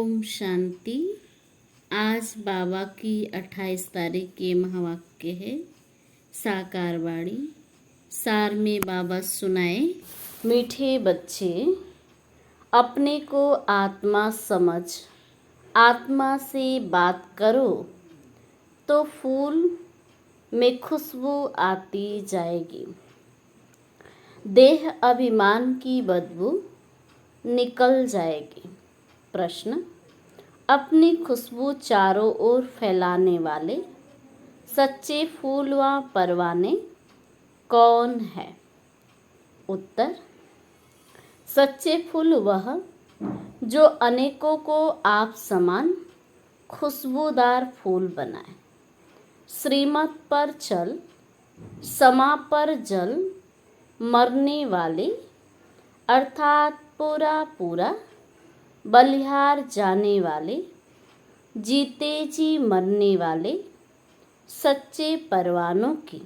ओम शांति। आज बाबा की 28 तारीख के महावाक्य है साकारवाणी। सार में बाबा सुनाए, मीठे बच्चे अपने को आत्मा समझ आत्मा से बात करो तो फूल में खुशबू आती जाएगी। देह अभिमान की बदबू निकल जाएगी। प्रश्न, अपनी खुशबू चारों ओर फैलाने वाले सच्चे फूल व परवाने कौन है? उत्तर, सच्चे फूल वह जो अनेकों को आप समान खुशबूदार फूल बनाए। श्रीमत पर चल, समा पर जल, मरने वाले अर्थात पूरा पूरा बलिहार जाने वाले, जीते जी मरने वाले सच्चे परवानों की,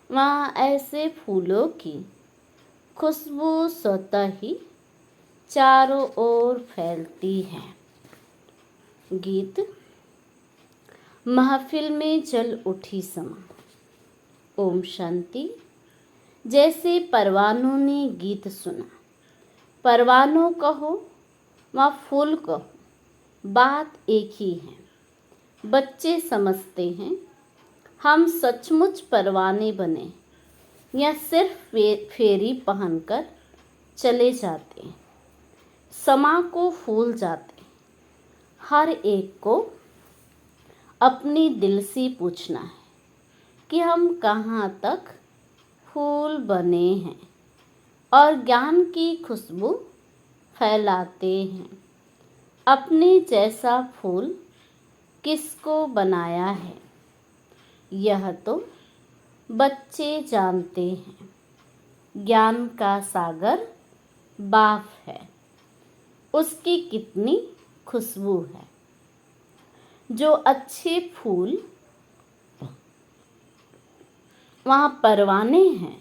वहाँ ऐसे फूलों की खुशबू स्वतः ही चारों ओर फैलती है। गीत। महफिल में जल उठी समा। ओम शांति। जैसे परवानों ने गीत सुना, परवानों कहो व फूल कहो, बात एक ही है। बच्चे समझते हैं हम सचमुच परवाने बने या सिर्फ फेरी पहनकर चले जाते हैं। समा को फूल जाते। हर एक को अपनी दिल से पूछना है कि हम कहाँ तक फूल बने हैं और ज्ञान की खुशबू फैलाते हैं। अपने जैसा फूल किसको बनाया है, यह तो बच्चे जानते हैं। ज्ञान का सागर बाफ है, उसकी कितनी खुशबू है। जो अच्छे फूल वहाँ परवाने हैं,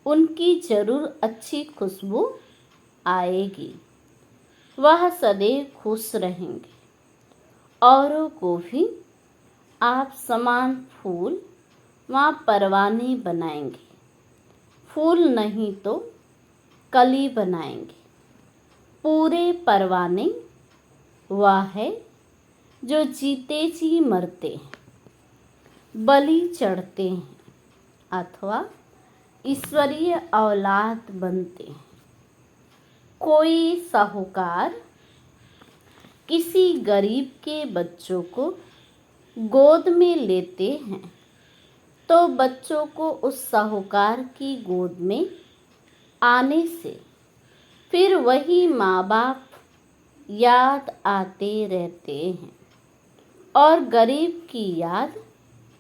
उनकी जरूर अच्छी खुशबू आएगी। वह सदैव खुश रहेंगे। औरों को भी आप समान फूल वहाँ परवाने बनाएंगे। फूल नहीं तो कली बनाएंगे। पूरे परवाने वह है जो जीते जी मरते हैं, बलि चढ़ते हैं अथवा ईश्वरीय औलाद बनते हैं। कोई साहूकार किसी गरीब के बच्चों को गोद में लेते हैं तो बच्चों को उस साहूकार की गोद में आने से फिर वही माँ बाप याद आते रहते हैं और गरीब की याद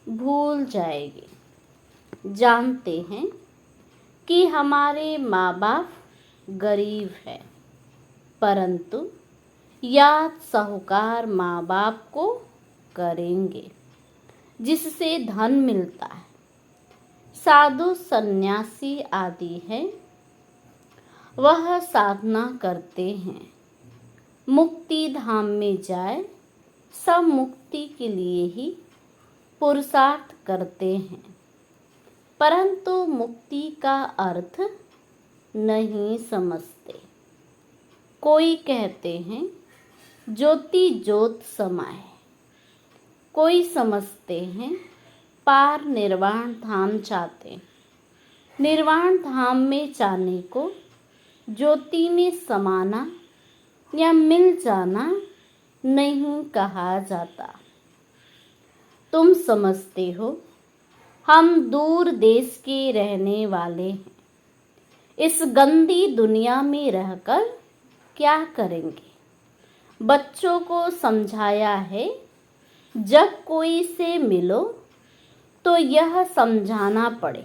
भूल जाएगी। जानते हैं कि हमारे माँ बाप गरीब है, परंतु याद साहूकार माँ बाप को करेंगे जिससे धन मिलता है। साधु सन्यासी आदि है, वह साधना करते हैं, मुक्ति धाम में जाए, सब मुक्ति के लिए ही पुरुषार्थ करते हैं, परंतु मुक्ति का अर्थ नहीं समझते। कोई कहते हैं ज्योति ज्योत समाए, कोई समझते हैं पार निर्वाण धाम चाहते। निर्वाण धाम में जाने को ज्योति में समाना या मिल जाना नहीं कहा जाता। तुम समझते हो हम दूर देश के रहने वाले हैं, इस गंदी दुनिया में रहकर क्या करेंगे। बच्चों को समझाया है जब कोई से मिलो तो यह समझाना पड़े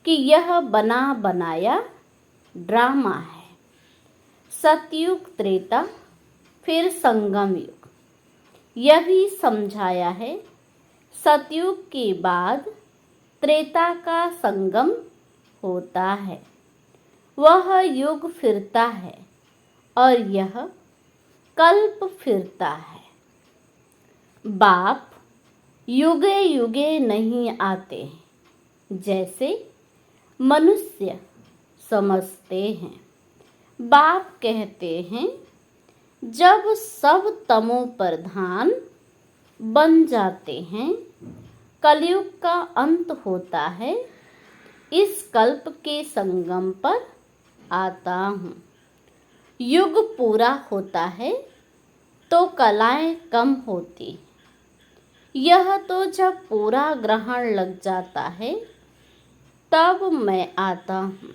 कि यह बना बनाया ड्रामा है। सतयुग त्रेता फिर संगम युग, यह भी समझाया है सतयुग के बाद त्रेता का संगम होता है। वह युग फिरता है और यह कल्प फिरता है। बाप युगे युगे नहीं आते हैं जैसे मनुष्य समझते हैं। बाप कहते हैं जब सब तमो प्रधान बन जाते हैं, कलयुग का अंत होता है, इस कल्प के संगम पर आता हूँ। युग पूरा होता है तो कलाएं कम होती, यह तो जब पूरा ग्रहण लग जाता है तब मैं आता हूँ।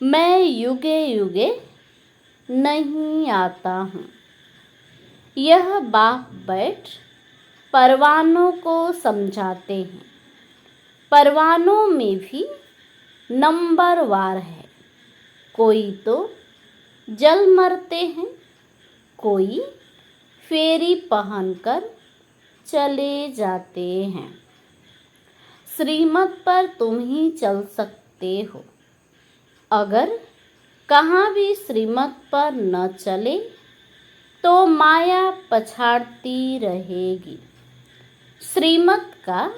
मैं युगे युगे नहीं आता हूँ। यह बाप बैठ परवानों को समझाते हैं। परवानों में भी नंबरवार है। कोई तो जल मरते हैं, कोई फेरी पहनकर चले जाते हैं। श्रीमत पर तुम ही चल सकते हो। अगर कहाँ भी श्रीमत पर न चले तो माया पछाड़ती रहेगी। श्रीमत का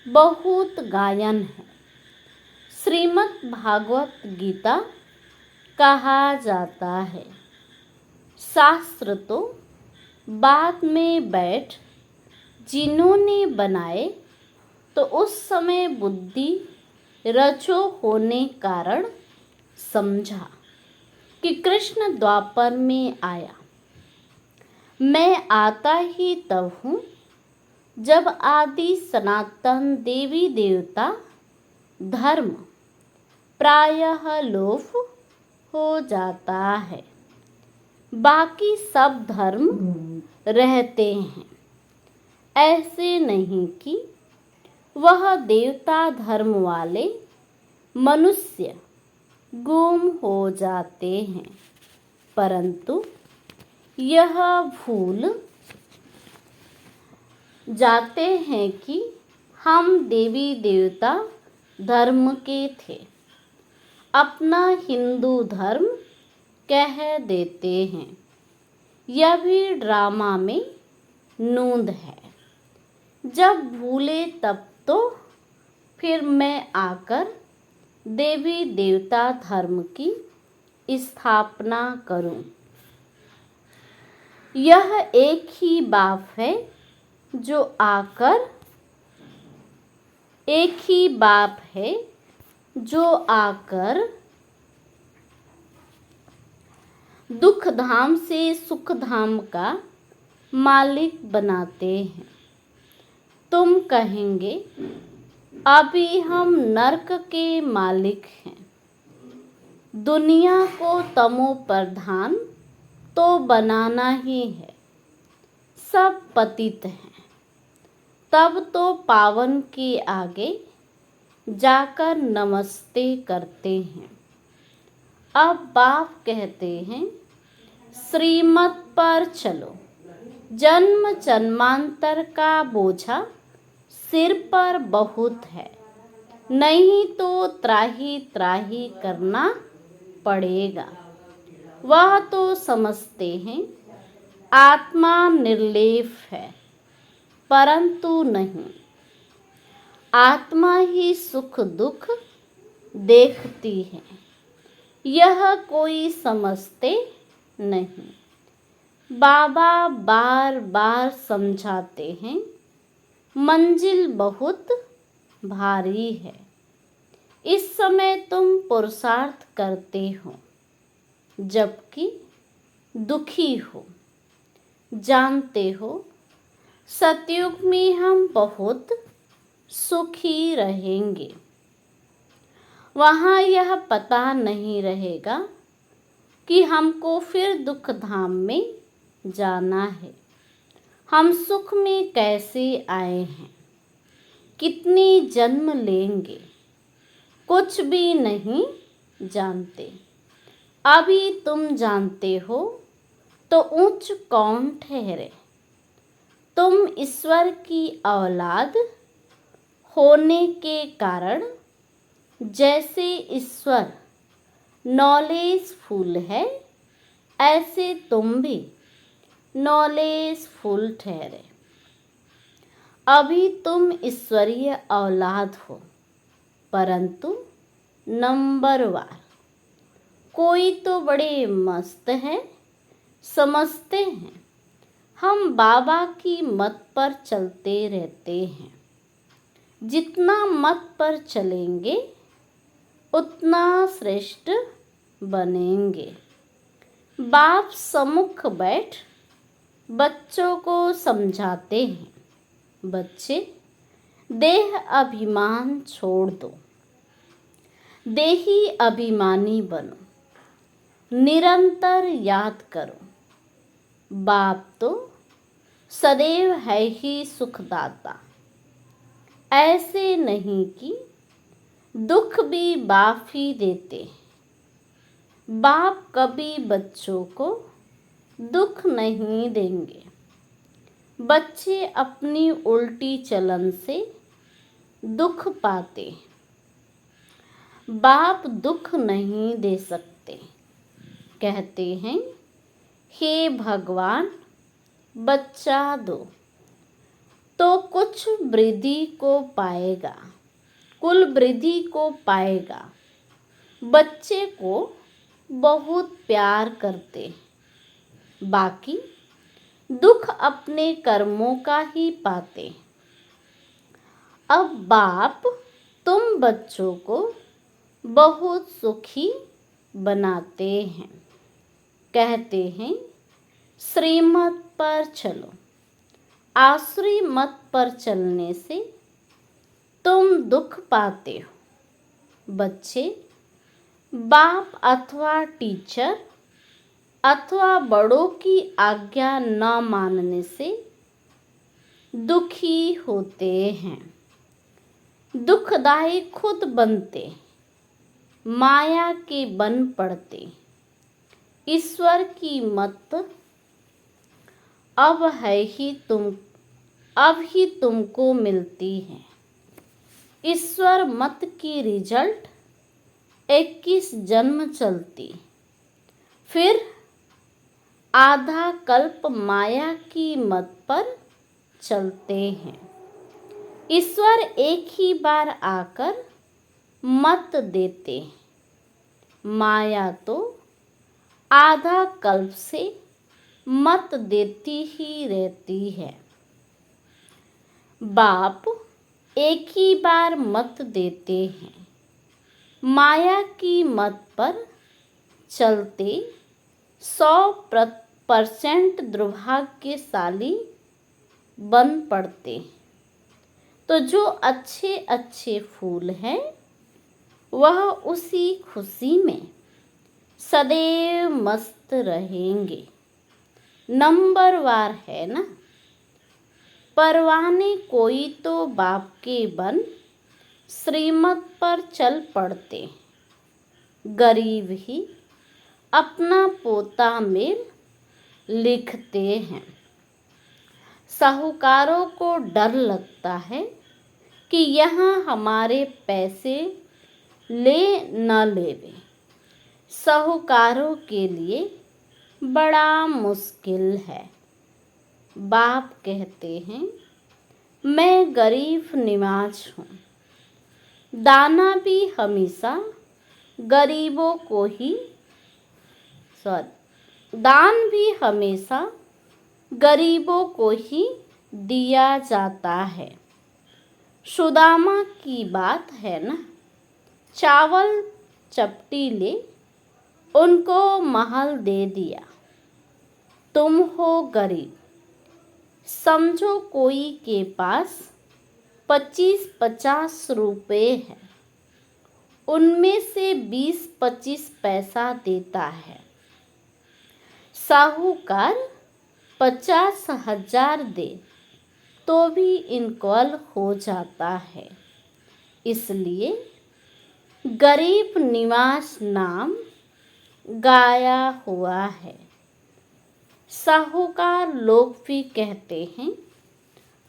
बहुत गायन है। श्रीमद् भागवत गीता कहा जाता है। शास्त्र तो बाद में बैठ जिन्होंने बनाए तो उस समय बुद्धि रचो होने कारण समझा कि कृष्ण द्वापर में आया। मैं आता ही तब हूँ जब आदि सनातन देवी देवता धर्म प्रायः लोप हो जाता है। बाकी सब धर्म रहते हैं। ऐसे नहीं कि वह देवता धर्म वाले मनुष्य गुम हो जाते हैं, परंतु यह भूल जाते हैं कि हम देवी देवता धर्म के थे। अपना हिंदू धर्म कह देते हैं। यह भी ड्रामा में नूंद है। जब भूले तब तो फिर मैं आकर देवी देवता धर्म की स्थापना करूं। यह एक ही बाप है जो आकर दुख धाम से सुख धाम का मालिक बनाते हैं। तुम कहेंगे अभी हम नरक के मालिक हैं। दुनिया को तमो प्रधान तो बनाना ही है। सब पतित हैं। तब तो पावन के आगे जाकर नमस्ते करते हैं। अब बाप कहते हैं श्रीमत पर चलो। जन्म जन्मांतर का बोझा सिर पर बहुत है, नहीं तो त्राही त्राही करना पड़ेगा। वह तो समझते हैं आत्मा निर्लेप है, परंतु नहीं। आत्मा ही सुख दुख देखती है, यह कोई समझते नहीं। बाबा बार बार समझाते हैं मंजिल बहुत भारी है। इस समय तुम पुरुषार्थ करते हो जबकि दुखी हो। जानते हो सतयुग में हम बहुत सुखी रहेंगे। वहाँ यह पता नहीं रहेगा कि हमको फिर दुख धाम में जाना है। हम सुख में कैसे आए हैं, कितने जन्म लेंगे, कुछ भी नहीं जानते। अभी तुम जानते हो तो ऊंच कौन ठहरे। तुम ईश्वर की औलाद होने के कारण जैसे ईश्वर नॉलेजफुल है, ऐसे तुम भी नॉलेजफुल ठहरे। अभी तुम ईश्वरीय औलाद हो, परंतु नंबरवार। कोई तो बड़े मस्त है, समझते हैं हम बाबा की मत पर चलते रहते हैं। जितना मत पर चलेंगे उतना श्रेष्ठ बनेंगे। बाप सम्मुख बैठ बच्चों को समझाते हैं, बच्चे देह अभिमान छोड़ दो, देही अभिमानी बनो। निरंतर याद करो, बाप तो सदैव है ही सुखदाता। ऐसे नहीं कि दुख भी बाप ही देते। बाप कभी बच्चों को दुख नहीं देंगे। बच्चे अपनी उल्टी चलन से दुख पाते। बाप दुख नहीं दे सकते। कहते हैं, हे भगवान बच्चा दो तो कुछ वृद्धि को पाएगा, कुल वृद्धि को पाएगा। बच्चे को बहुत प्यार करते, बाकी दुख अपने कर्मों का ही पाते। अब बाप तुम बच्चों को बहुत सुखी बनाते हैं। कहते हैं, श्रीमत पर चलो। आसुरी मत पर चलने से तुम दुख पाते हो। बच्चे बाप अथवा टीचर अथवा बड़ों की आज्ञा न मानने से दुखी होते हैं। दुखदाई खुद बनते, माया के बन पड़ते। ईश्वर की मत अब ही तुमको मिलती है। ईश्वर मत की रिजल्ट 21 जन्म चलती, फिर आधा कल्प माया की मत पर चलते हैं। ईश्वर एक ही बार आकर मत देते, माया तो आधा कल्प से मत देती ही रहती है। बाप एक ही बार मत देते हैं। माया की मत पर चलते 100% दुर्भाग्यशाली बन पड़ते। तो जो अच्छे अच्छे फूल हैं वह उसी खुशी में सदैव मस्त रहेंगे। नंबरवार है ना। परवाने कोई तो बाप के बन श्रीमत पर चल पड़ते। गरीब ही अपना पोता मेल लिखते हैं। साहूकारों को डर लगता है कि यहाँ हमारे पैसे ले न लेवे। साहूकारों के लिए बड़ा मुश्किल है। बाप कहते हैं, मैं गरीब निवाज हूँ। दाना भी हमेशा गरीबों को ही दान भी हमेशा गरीबों को ही दिया जाता है। सुदामा की बात है ना। चावल चपटी ले उनको महल दे दिया। तुम हो गरीब, समझो कोई के पास 25-50 रुपए है, उनमें से 20-25 पैसा देता है। साहूकार 50,000 दे तो भी इनक्वल हो जाता है। इसलिए गरीब निवास नाम गाया हुआ है। साहूकार लोग भी कहते हैं,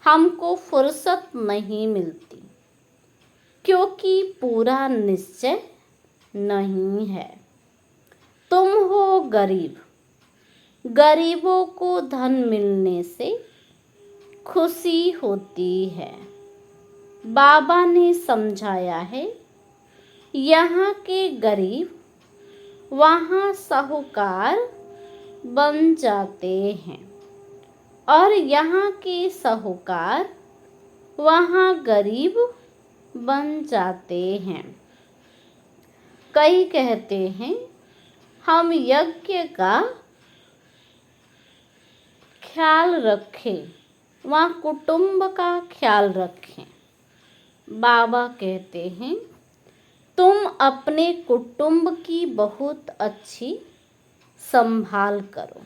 हमको फुर्सत नहीं मिलती क्योंकि पूरा निश्चय नहीं है। तुम हो गरीब, गरीबों को धन मिलने से खुशी होती है। बाबा ने समझाया है, यहाँ के गरीब वहाँ साहूकार बन जाते हैं और यहाँ के साहूकार वहाँ गरीब बन जाते हैं। कई कहते हैं हम यज्ञ का ख्याल रखें, वहाँ कुटुंब का ख्याल रखें। बाबा कहते हैं तुम अपने कुटुंब की बहुत अच्छी संभाल करो।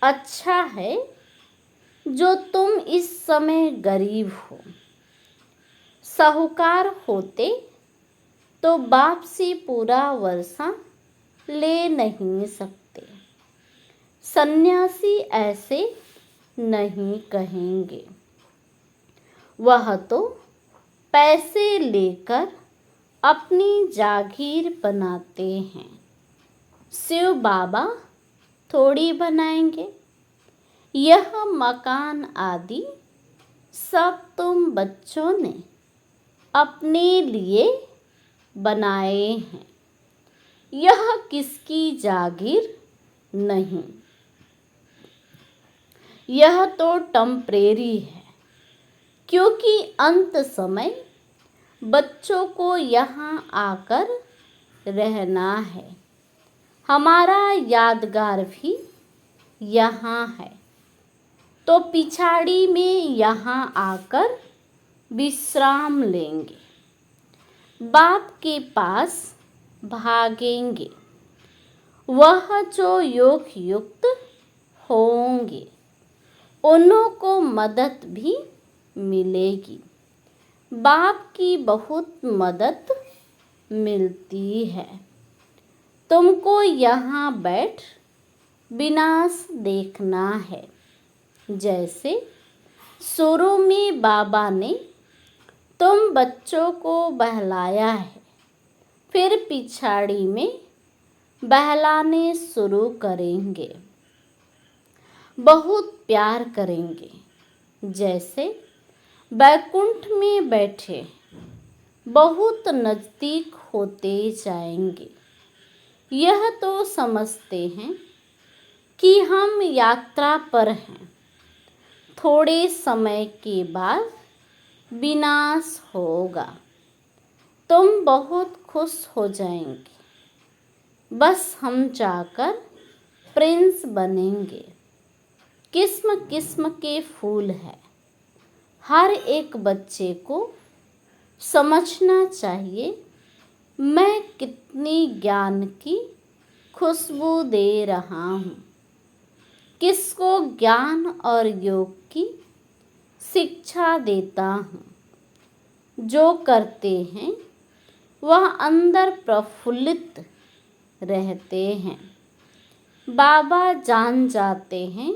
अच्छा है जो तुम इस समय गरीब हो। साहूकार होते तो बाप से पूरा वर्षा ले नहीं सकते। सन्यासी ऐसे नहीं कहेंगे। वह तो पैसे लेकर अपनी जागीर बनाते हैं। शिव बाबा थोड़ी बनाएंगे। यह मकान आदि सब तुम बच्चों ने अपने लिए बनाए हैं। यह किसकी जागीर नहीं। यह तो टेम्परेरी है, क्योंकि अंत समय बच्चों को यहाँ आकर रहना है। हमारा यादगार भी यहाँ है, तो पिछाड़ी में यहाँ आकर विश्राम लेंगे। बाप के पास भागेंगे। वह जो योग युक्त होंगे उन्हों को मदद भी मिलेगी। बाप की बहुत मदद मिलती है। तुमको यहाँ बैठ विनाश देखना है। जैसे शुरू में बाबा ने तुम बच्चों को बहलाया है, फिर पिछाड़ी में बहलाने शुरू करेंगे। बहुत प्यार करेंगे। जैसे बैकुंठ में बैठे बहुत नज़दीक होते जाएंगे। यह तो समझते हैं कि हम यात्रा पर हैं। थोड़े समय के बाद विनाश होगा। तुम बहुत खुश हो जाएंगे। बस हम जाकर प्रिंस बनेंगे। किस्म किस्म के फूल हैं। हर एक बच्चे को समझना चाहिए मैं कितनी ज्ञान की खुशबू दे रहा हूँ। किसको ज्ञान और योग की शिक्षा देता हूँ। जो करते हैं वह अंदर प्रफुल्लित रहते हैं। बाबा जान जाते हैं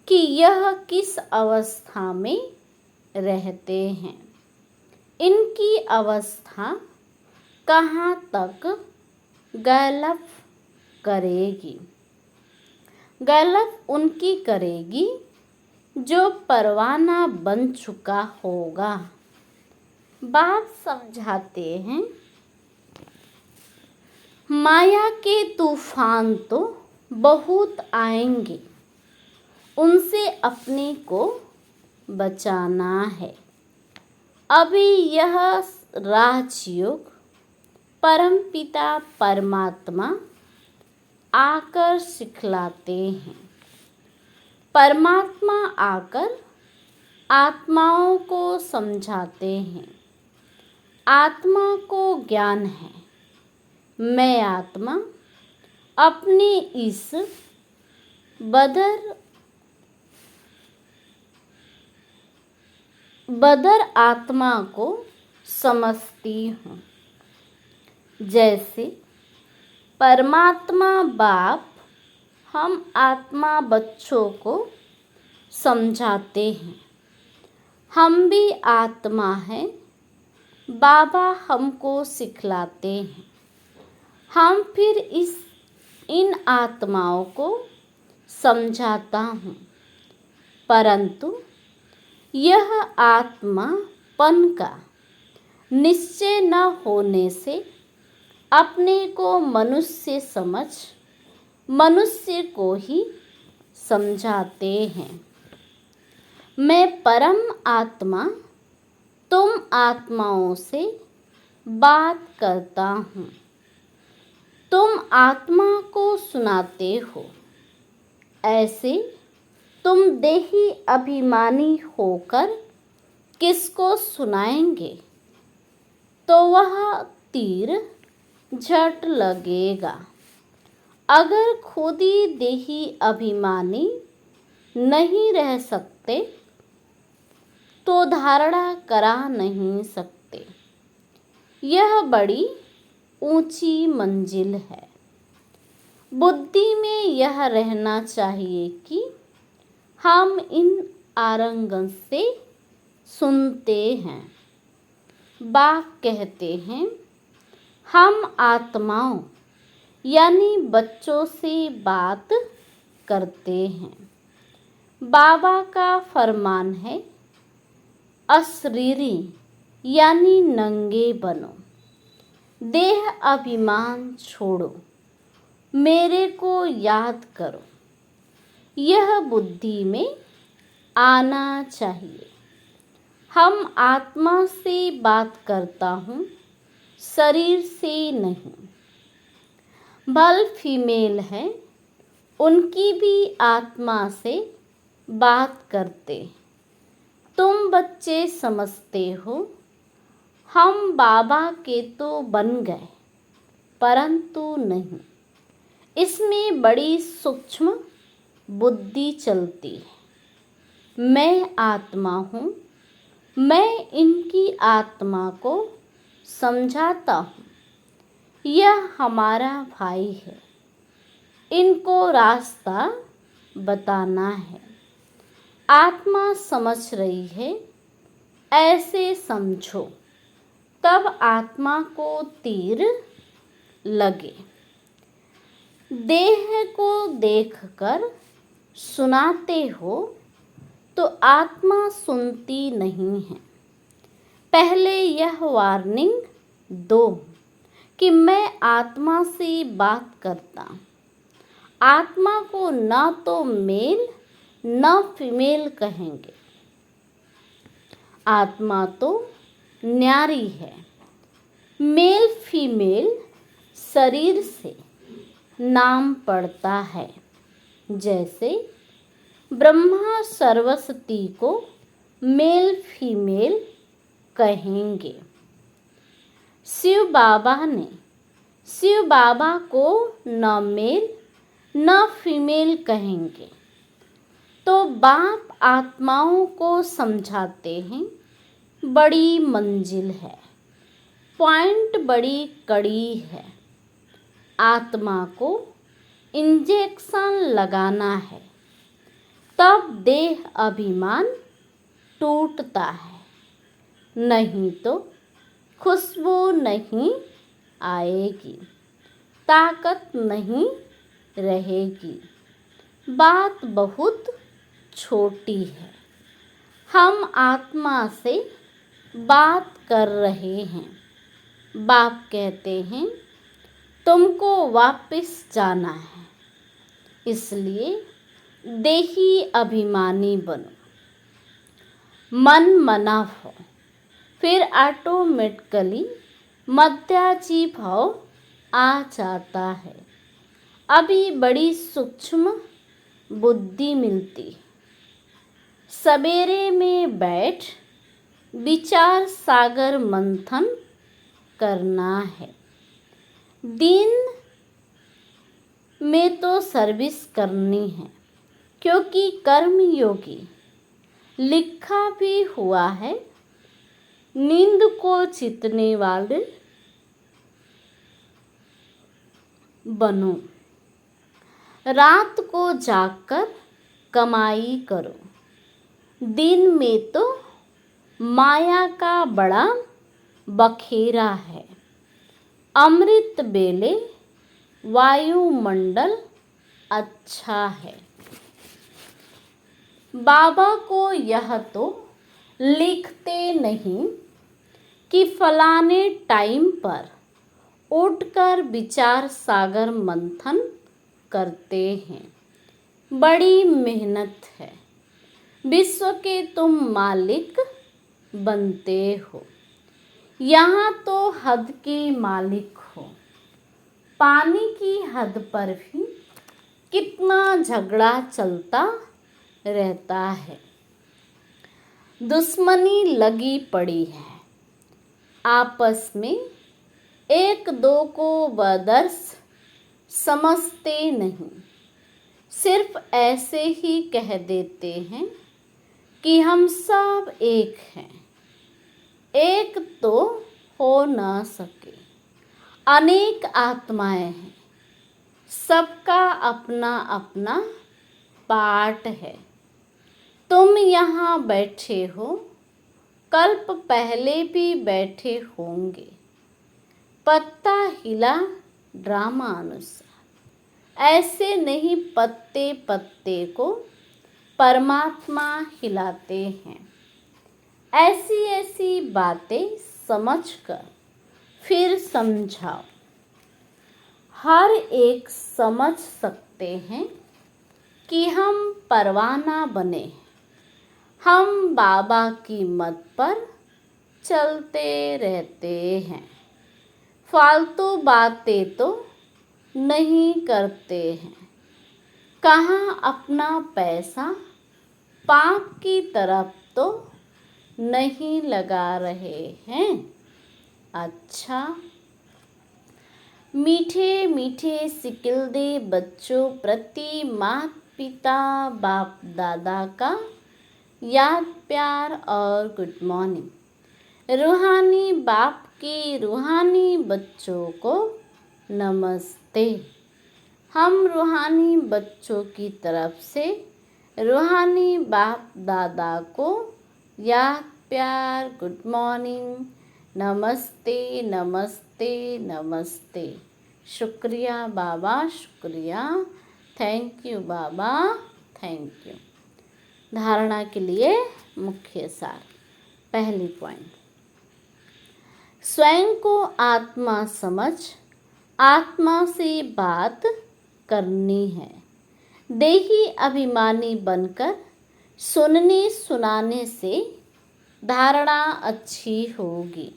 कि यह किस अवस्था में रहते हैं। इनकी अवस्था कहाँ तक गैलप करेगी। गैलप उनकी करेगी जो परवाना बन चुका होगा। बाप समझाते हैं माया के तूफान तो बहुत आएंगे, उनसे अपने को बचाना है। अभी यह राजयोग परमपिता परमात्मा आकर सिखलाते हैं। परमात्मा आकर आत्माओं को समझाते हैं। आत्मा को ज्ञान है मैं आत्मा अपने इस बदर आत्मा को समझती हूँ। जैसे परमात्मा बाप हम आत्मा बच्चों को समझाते हैं। हम भी आत्मा हैं। बाबा हमको सिखलाते हैं। हम फिर इन आत्माओं को समझाता हूँ, परंतु यह आत्मापन का निश्चय न होने से अपने को मनुष्य समझ मनुष्य को ही समझाते हैं। मैं परम आत्मा तुम आत्माओं से बात करता हूँ। तुम आत्मा को सुनाते हो, ऐसे तुम देही अभिमानी होकर किसको सुनाएंगे, तो वह तीर झट लगेगा। अगर खुद ही देही अभिमानी नहीं रह सकते तो धारणा करा नहीं सकते। यह बड़ी ऊंची मंजिल है। बुद्धि में यह रहना चाहिए कि हम इन आरंगन से सुनते हैं। बाप कहते हैं, हम आत्माओं यानी बच्चों से बात करते हैं। बाबा का फरमान है, अशरीरी यानी नंगे बनो, देह अभिमान छोड़ो, मेरे को याद करो। यह बुद्धि में आना चाहिए। हम आत्मा से बात करता हूँ, शरीर से नहीं। भल फीमेल है, उनकी भी आत्मा से बात करते। तुम बच्चे समझते हो हम बाबा के तो बन गए, परंतु नहीं। इसमें बड़ी सूक्ष्म बुद्धि चलती है। मैं आत्मा हूँ, मैं इनकी आत्मा को समझाता हूँ। यह हमारा भाई है, इनको रास्ता बताना है। आत्मा समझ रही है, ऐसे समझो, तब आत्मा को तीर लगे। देह को देखकर सुनाते हो तो आत्मा सुनती नहीं है। पहले यह वार्निंग दो कि मैं आत्मा से बात करता। आत्मा को न तो मेल न फीमेल कहेंगे। आत्मा तो न्यारी है। मेल फीमेल शरीर से नाम पड़ता है। जैसे ब्रह्मा सरस्वती को मेल फीमेल कहेंगे। शिव बाबा को न मेल न फीमेल कहेंगे। तो बाप आत्माओं को समझाते हैं, बड़ी मंजिल है, पॉइंट बड़ी कड़ी है। आत्मा को इंजेक्शन लगाना है, तब देह अभिमान टूटता है, नहीं तो खुशबू नहीं आएगी, ताकत नहीं रहेगी। बात बहुत छोटी है। हम आत्मा से बात कर रहे हैं। बाप कहते हैं, तुमको वापस जाना है, इसलिए देही अभिमानी बनो। मन मना हो, फिर ऑटोमेटिकली मध्याजी भाव आ जाता है। अभी बड़ी सूक्ष्म बुद्धि मिलती। सवेरे में बैठ विचार सागर मंथन करना है। दिन में तो सर्विस करनी है, क्योंकि कर्म योगी लिखा भी हुआ है, नींद को जीतने वाले बनो, रात को जागकर कमाई करो। दिन में तो माया का बड़ा बखेरा है। अमृत बेले वायुमंडल अच्छा है। बाबा को यह तो लिखते नहीं कि फलाने टाइम पर उठकर विचार सागर मंथन करते हैं। बड़ी मेहनत है, विश्व के तुम मालिक बनते हो। यहाँ तो हद के मालिक हो। पानी की हद पर भी कितना झगड़ा चलता रहता है। दुश्मनी लगी पड़ी है आपस में, एक दो को बदर्स समझते नहीं। सिर्फ ऐसे ही कह देते हैं कि हम सब एक हैं। एक तो हो न सके, अनेक आत्माएं हैं, सबका अपना अपना पार्ट है। तुम यहाँ बैठे हो, कल्प पहले भी बैठे होंगे। पत्ता हिला ड्रामा अनुसार, ऐसे नहीं पत्ते पत्ते को परमात्मा हिलाते हैं। ऐसी ऐसी बातें समझकर फिर समझाओ। हर एक समझ सकते हैं कि हम परवाना बने, हम बाबा की मत पर चलते रहते हैं। फालतू बातें तो नहीं करते हैं। कहाँ अपना पैसा पाप की तरफ तो नहीं लगा रहे हैं। अच्छा, मीठे मीठे सिकिल दे बच्चों प्रति माता पिता बाप दादा का याद प्यार और गुड मॉर्निंग। रूहानी बाप के रूहानी बच्चों को नमस्ते। हम रूहानी बच्चों की तरफ से रूहानी बाप दादा को याद प्यार गुड मॉर्निंग, नमस्ते नमस्ते नमस्ते। शुक्रिया बाबा, शुक्रिया। Thank you Baba, thank you. धारणा के लिए मुख्य सार। पहली पॉइंट, स्वयं को आत्मा समझ आत्मा से बात करनी है। देही अभिमानी बनकर सुनने सुनाने से धारणा अच्छी होगी।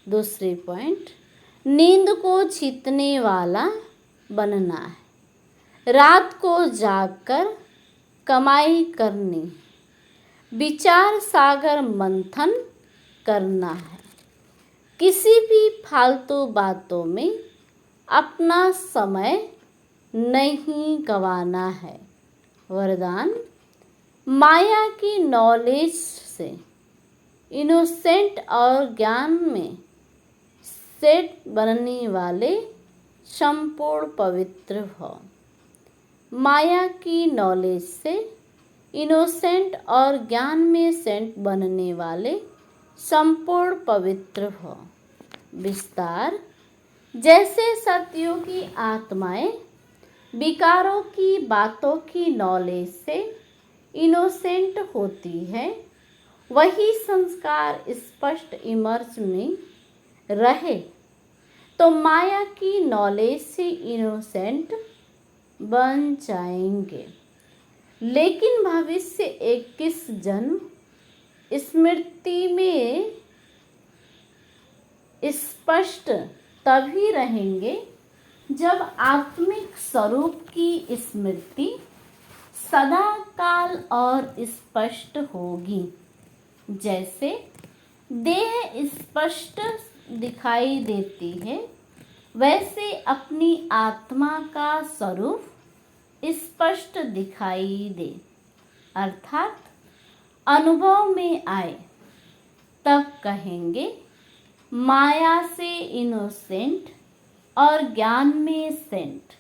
दूसरी पॉइंट, नींद को जीतने वाला बनना है। रात को जागकर कमाई करनी, विचार सागर मंथन करना है। किसी भी फालतू बातों में अपना समय नहीं गंवाना है। वरदान, माया की नॉलेज से इनोसेंट और ज्ञान में सेट बनने वाले संपूर्ण पवित्र हो। माया की नॉलेज से इनोसेंट और ज्ञान में सेंट बनने वाले संपूर्ण पवित्र हो। विस्तार, जैसे सतयुगी आत्माएं विकारों की बातों की नॉलेज से इनोसेंट होती है, वही संस्कार स्पष्ट इमर्ज में रहे तो माया की नॉलेज से इनोसेंट बन जाएंगे। लेकिन भविष्य 21 जन्म स्मृति में स्पष्ट तभी रहेंगे जब आत्मिक स्वरूप की स्मृति सदा काल और स्पष्ट होगी। जैसे देह स्पष्ट दिखाई देती है, वैसे अपनी आत्मा का स्वरूप स्पष्ट दिखाई दे, अर्थात अनुभव में आए। तब कहेंगे माया से इनोसेंट और ज्ञान में सेंट,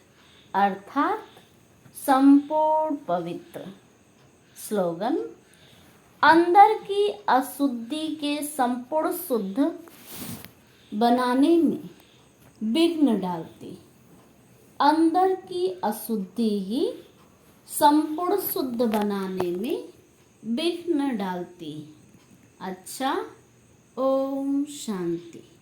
अर्थात संपूर्ण पवित्र। स्लोगन, अंदर की अशुद्धि के संपूर्ण शुद्ध बनाने में विघ्न डालती अंदर की अशुद्धि ही संपूर्ण शुद्ध बनाने में विघ्न डालती। अच्छा, ओम शांति।